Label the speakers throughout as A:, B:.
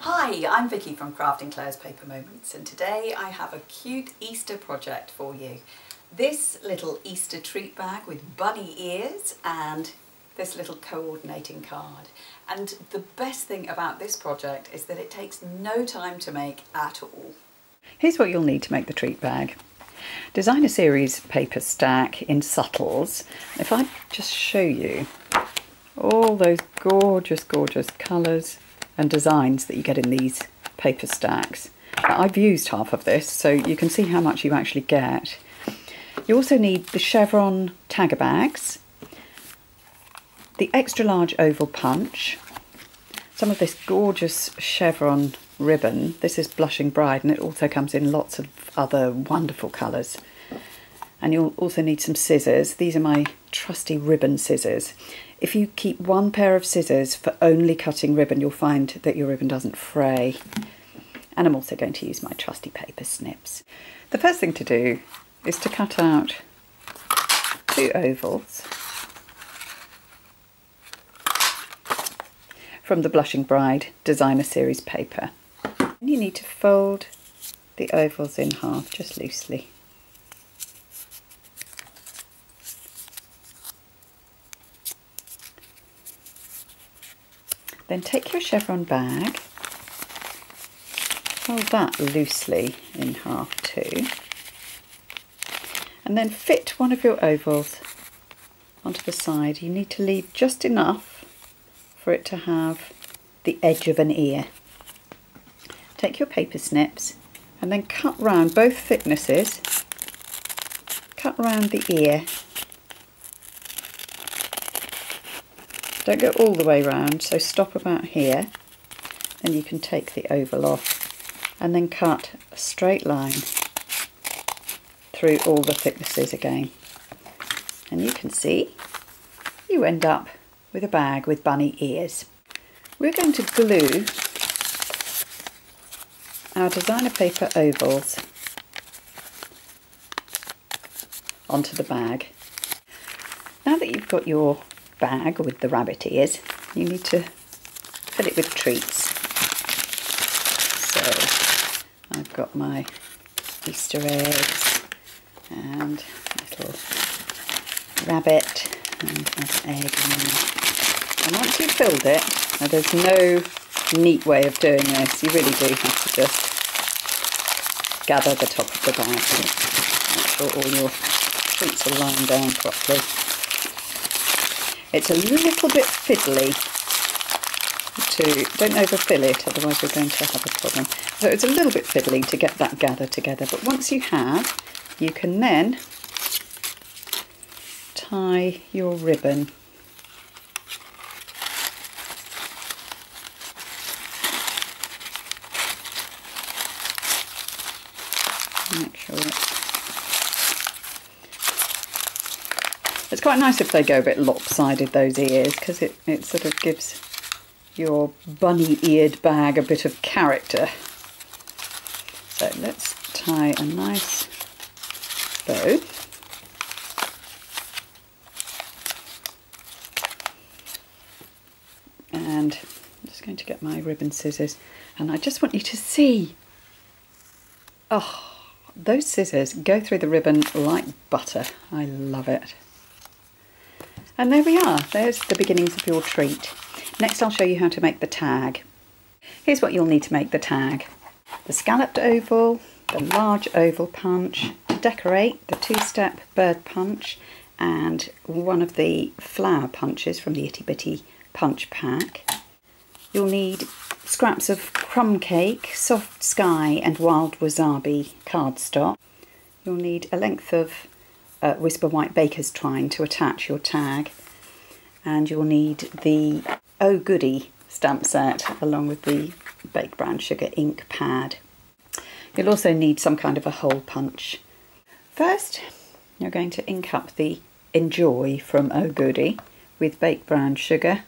A: Hi, I'm Vicky from Crafting Claire's Paper Moments, and today I have a cute Easter project for you. This little Easter treat bag with bunny ears and this little coordinating card. And the best thing about this project is that it takes no time to make at all. Here's what you'll need to make the treat bag. Designer Series paper stack in subtles. If I just show you all those gorgeous colours and designs that you get in these paper stacks. Now, I've used half of this, so you can see how much you actually get. You also need the chevron tagger bags, the extra large oval punch, some of this gorgeous chevron ribbon. This is Blushing Bride, and it also comes in lots of other wonderful colours. And you'll also need some scissors. These are my trusty ribbon scissors. If you keep one pair of scissors for only cutting ribbon, you'll find that your ribbon doesn't fray. And I'm also going to use my trusty paper snips. The first thing to do is to cut out 2 ovals from the Blushing Bride Designer Series paper. And you need to fold the ovals in half, just loosely. Then take your chevron bag, fold that loosely in half too, and then fit one of your ovals onto the side. You need to leave just enough for it to have the edge of an ear. Take your paper snips and then cut round both thicknesses, cut round the ear. Don't go all the way round, so stop about here. Then you can take the oval off and then cut a straight line through all the thicknesses again. And you can see you end up with a bag with bunny ears. We're going to glue our designer paper ovals onto the bag. Now that you've got your bag with the rabbit ears, you need to fill it with treats. So I've got my Easter eggs and little rabbit and an egg in there. And once you've filled it, now there's no neat way of doing this, you really do have to just gather the top of the bag, make sure all your treats are lying down properly. It's a little bit fiddly, don't overfill it, otherwise we're going to have a problem. So it's a little bit fiddly to get that gathered together, but once you have, you can then tie your ribbon. Make sure it's quite nice if they go a bit lopsided, those ears, because it sort of gives your bunny-eared bag a bit of character. So let's tie a nice bow. And I'm just going to get my ribbon scissors, and I just want you to see, oh, those scissors go through the ribbon like butter. I love it. And there we are, there's the beginnings of your treat. Next I'll show you how to make the tag. Here's what you'll need to make the tag. The scalloped oval, the large oval punch, to decorate the 2-step bird punch, and one of the flower punches from the Itty Bitty punch pack. You'll need scraps of crumb cake, soft sky and wild wasabi cardstock. You'll need a length of Whisper White baker's twine to attach your tag, and you'll need the Oh Goody stamp set along with the baked brown sugar ink pad. You'll also need some kind of a hole punch. First, you're going to ink up the Enjoy from Oh Goody with baked brown sugar,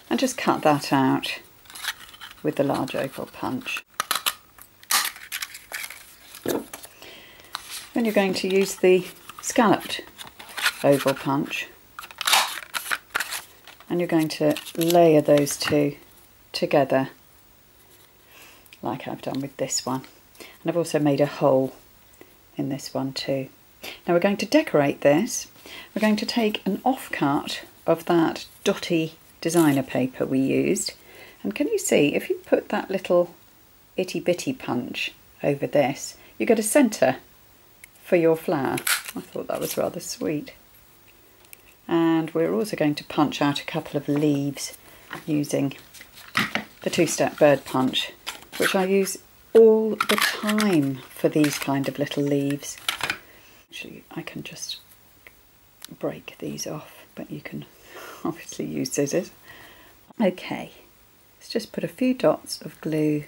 A: and just cut that out with the large oval punch. Then you're going to use the scalloped oval punch, and you're going to layer those two together like I've done with this one. And I've also made a hole in this one too. Now we're going to decorate this. We're going to take an offcut of that dotty designer paper we used. And can you see, if you put that little itty bitty punch over this, you get a centre for your flower. I thought that was rather sweet. And we're also going to punch out a couple of leaves using the two-step bird punch, which I use all the time for these kind of little leaves. Actually, I can just break these off, but you can obviously use scissors. Okay, let's just put a few dots of glue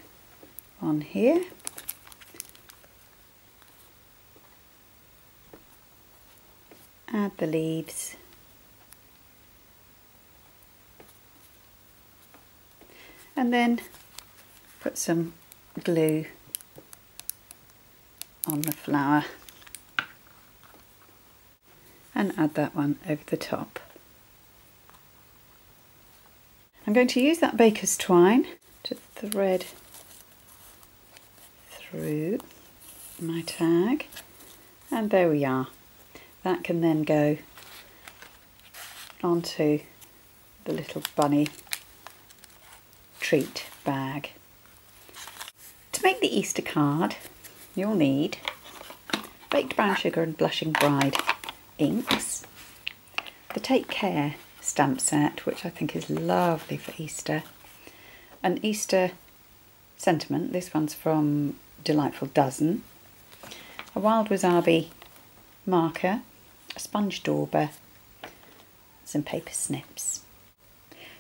A: on here. Add the leaves. And then put some glue on the flower and add that one over the top. I'm going to use that baker's twine to thread through my tag, and there we are. That can then go onto the little bunny treat bag. To make the Easter card, you'll need baked brown sugar and blushing bride inks, the Take Care stamp set, which I think is lovely for Easter, an Easter sentiment, this one's from Delightful Dozen, a wild wasabi marker, a sponge dauber, some paper snips.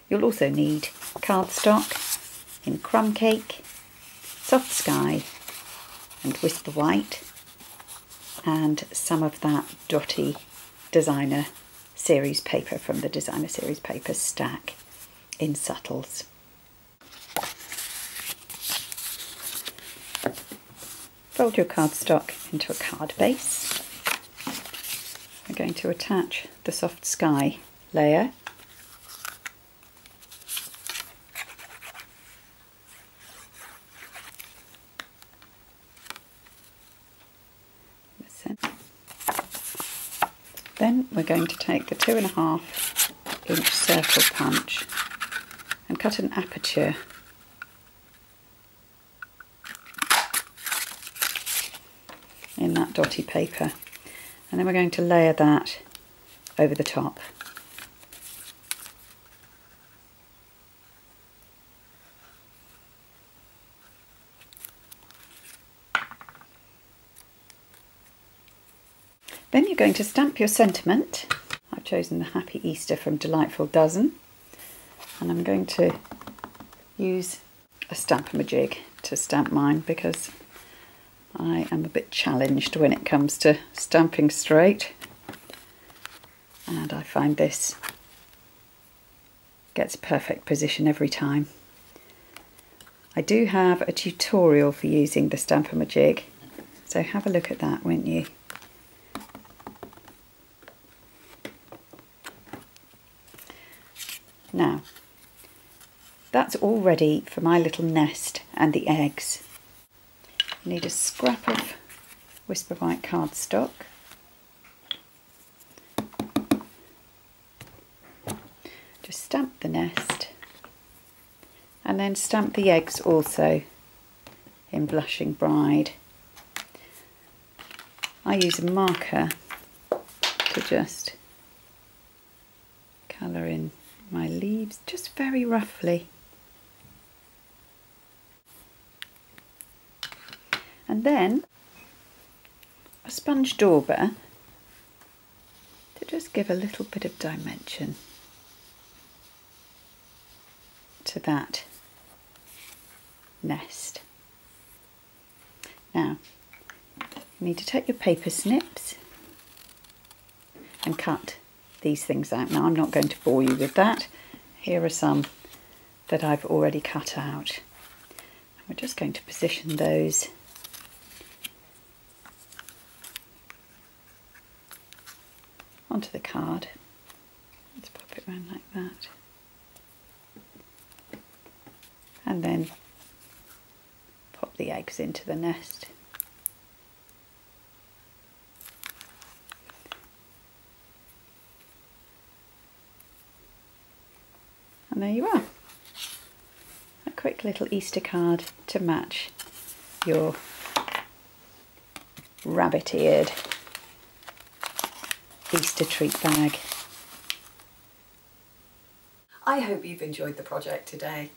A: You'll also need cardstock in crumb cake, soft sky and whisper white, and some of that dotty designer series paper from the designer series paper stack in subtles. Fold your cardstock into a card base. We're going to attach the soft sky layer. Then we're going to take the 2.5 inch circle punch and cut an aperture in that dotty paper, and then we're going to layer that over the top. Then you're going to stamp your sentiment. I've chosen the Happy Easter from Delightful Dozen, and I'm going to use a Stamp-a-Majig to stamp mine because I am a bit challenged when it comes to stamping straight, and I find this gets perfect position every time. I do have a tutorial for using the Stamp-a-Majig, so have a look at that, won't you? Now, that's all ready for my little nest and the eggs. I need a scrap of Whisper White cardstock. Just stamp the nest and then stamp the eggs also in Blushing Bride. I use a marker to just colour in my leaves just very roughly, and then a sponge dauber to just give a little bit of dimension to that nest. Now you need to take your paper snips and cut these things out. Now I'm not going to bore you with that. Here are some that I've already cut out. We're just going to position those onto the card. Let's pop it around like that. And then the eggs into the nest. And there you are. A quick little Easter card to match your rabbit-eared Easter treat bag. I hope you've enjoyed the project today.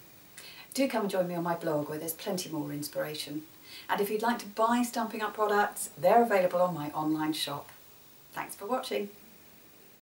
A: Do come and join me on my blog where there's plenty more inspiration. And if you'd like to buy Stampin' Up products, they're available on my online shop. Thanks for watching.